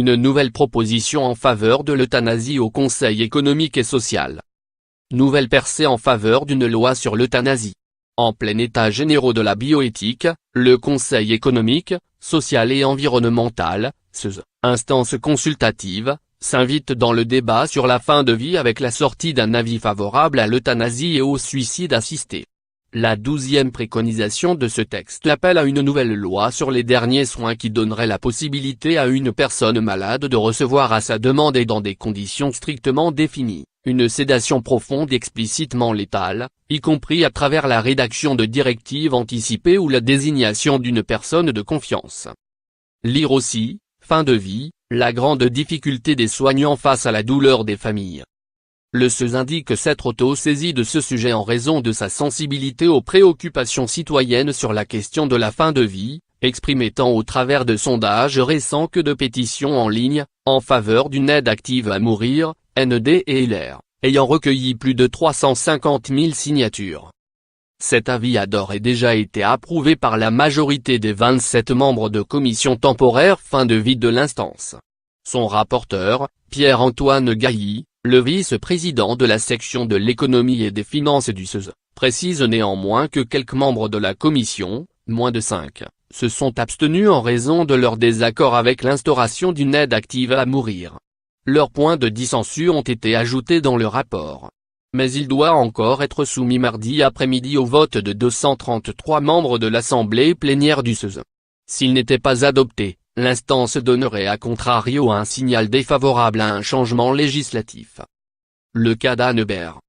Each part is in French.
Une nouvelle proposition en faveur de l'euthanasie au Conseil économique et social. Nouvelle percée en faveur d'une loi sur l'euthanasie. En plein état généraux de la bioéthique, le Conseil économique, social et environnemental, CESE, instance consultative, s'invite dans le débat sur la fin de vie avec la sortie d'un avis favorable à l'euthanasie et au suicide assisté. La 12e préconisation de ce texte appelle à une nouvelle loi sur les derniers soins qui donnerait la possibilité à une personne malade de recevoir à sa demande et dans des conditions strictement définies, une sédation profonde explicitement létale, y compris à travers la rédaction de directives anticipées ou la désignation d'une personne de confiance. Lire aussi, fin de vie, la grande difficulté des soignants face à la douleur des familles. Le CESE indique s'être auto-saisi de ce sujet en raison de sa sensibilité aux préoccupations citoyennes sur la question de la fin de vie, exprimée tant au travers de sondages récents que de pétitions en ligne, en faveur d'une aide active à mourir, NED et LR, ayant recueilli plus de 350 000 signatures. Cet avis a d'ores et déjà été approuvé par la majorité des 27 membres de commission temporaire fin de vie de l'instance. Son rapporteur, Pierre-Antoine Gailly, le vice-président de la section de l'économie et des finances du CESE, précise néanmoins que quelques membres de la commission, moins de 5, se sont abstenus en raison de leur désaccord avec l'instauration d'une aide active à mourir. Leurs points de dissensus ont été ajoutés dans le rapport. Mais il doit encore être soumis mardi après-midi au vote de 233 membres de l'Assemblée plénière du CESE. S'il n'était pas adopté, l'instance donnerait à contrario un signal défavorable à un changement législatif. Le cas d'Anne Hébert.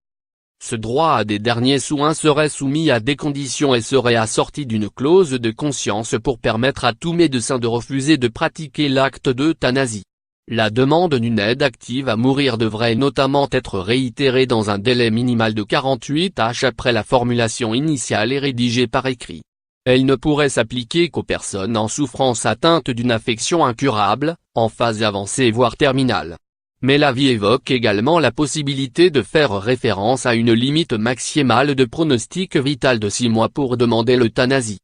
Ce droit à des derniers soins serait soumis à des conditions et serait assorti d'une clause de conscience pour permettre à tout médecin de refuser de pratiquer l'acte d'euthanasie. La demande d'une aide active à mourir devrait notamment être réitérée dans un délai minimal de 48 heures après la formulation initiale et rédigée par écrit. Elle ne pourrait s'appliquer qu'aux personnes en souffrance atteintes d'une affection incurable, en phase avancée voire terminale. Mais l'avis évoque également la possibilité de faire référence à une limite maximale de pronostic vital de 6 mois pour demander l'euthanasie.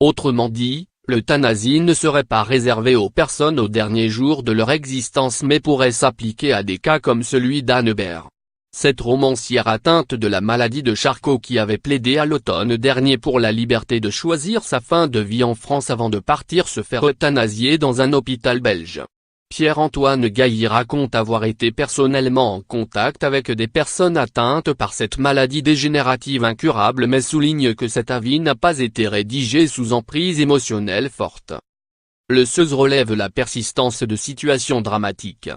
Autrement dit, l'euthanasie ne serait pas réservée aux personnes au dernier jour de leur existence mais pourrait s'appliquer à des cas comme celui d'Anne Hébert. Cette romancière atteinte de la maladie de Charcot qui avait plaidé à l'automne dernier pour la liberté de choisir sa fin de vie en France avant de partir se faire euthanasier dans un hôpital belge. Pierre-Antoine Gailly raconte avoir été personnellement en contact avec des personnes atteintes par cette maladie dégénérative incurable mais souligne que cet avis n'a pas été rédigé sous emprise émotionnelle forte. Le CESE relève la persistance de situations dramatiques.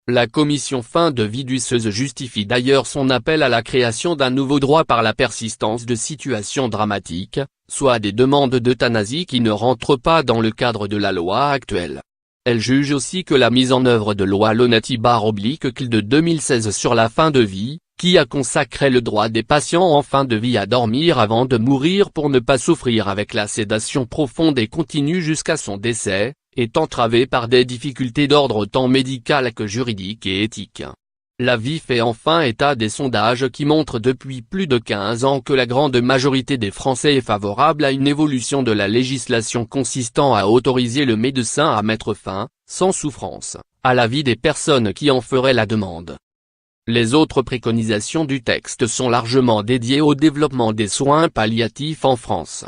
La commission fin de vie du CESE justifie d'ailleurs son appel à la création d'un nouveau droit par la persistance de situations dramatiques, soit des demandes d'euthanasie qui ne rentrent pas dans le cadre de la loi actuelle. Elle juge aussi que la mise en œuvre de loi Lonetti-CLI de 2016 sur la fin de vie, qui a consacré le droit des patients en fin de vie à dormir avant de mourir pour ne pas souffrir avec la sédation profonde et continue jusqu'à son décès, est entravée par des difficultés d'ordre tant médical que juridique et éthique. L'avis fait enfin état des sondages qui montrent depuis plus de 15 ans que la grande majorité des Français est favorable à une évolution de la législation consistant à autoriser le médecin à mettre fin, sans souffrance, à la vie des personnes qui en feraient la demande. Les autres préconisations du texte sont largement dédiées au développement des soins palliatifs en France.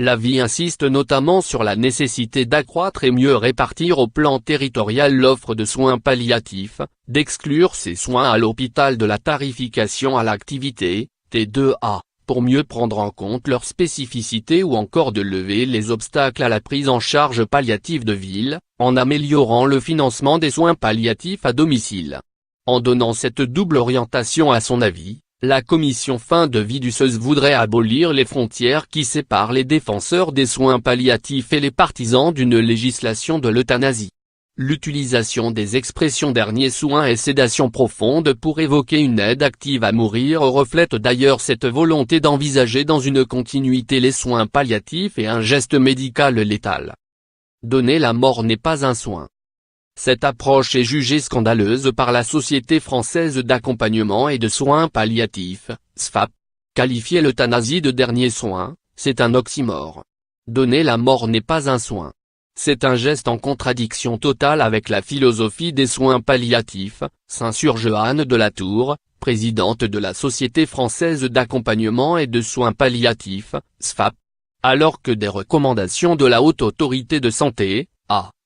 L'avis insiste notamment sur la nécessité d'accroître et mieux répartir au plan territorial l'offre de soins palliatifs, d'exclure ces soins à l'hôpital de la tarification à l'activité, T2A, pour mieux prendre en compte leurs spécificités ou encore de lever les obstacles à la prise en charge palliative de ville, en améliorant le financement des soins palliatifs à domicile. En donnant cette double orientation à son avis, la commission fin de vie du CESE voudrait abolir les frontières qui séparent les défenseurs des soins palliatifs et les partisans d'une législation de l'euthanasie. L'utilisation des expressions derniers soins et sédation profonde pour évoquer une aide active à mourir reflète d'ailleurs cette volonté d'envisager dans une continuité les soins palliatifs et un geste médical létal. Donner la mort n'est pas un soin. Cette approche est jugée scandaleuse par la Société française d'accompagnement et de soins palliatifs, SFAP. Qualifier l'euthanasie de dernier soin, c'est un oxymore. Donner la mort n'est pas un soin. C'est un geste en contradiction totale avec la philosophie des soins palliatifs, censure Jeanne de La Tour, présidente de la Société française d'accompagnement et de soins palliatifs, SFAP. Alors que des recommandations de la Haute Autorité de Santé,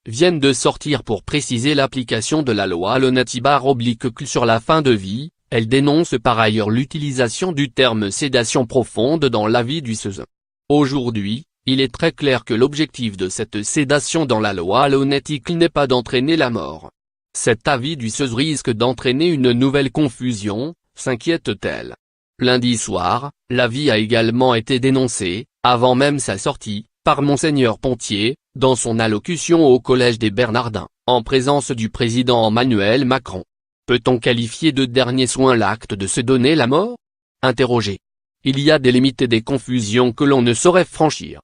viennent de sortir pour préciser l'application de la loi Lonati-CLU sur la fin de vie, elle dénonce par ailleurs l'utilisation du terme sédation profonde dans l'avis du SES. Aujourd'hui, il est très clair que l'objectif de cette sédation dans la loi Lonati-CLU n'est pas d'entraîner la mort. Cet avis du SES risque d'entraîner une nouvelle confusion, s'inquiète-t-elle. Lundi soir, l'avis a également été dénoncé, avant même sa sortie, par Monseigneur Pontier, dans son allocution au Collège des Bernardins, en présence du président Emmanuel Macron. Peut-on qualifier de dernier soin l'acte de se donner la mort? Interrogé. Il y a des limites et des confusions que l'on ne saurait franchir.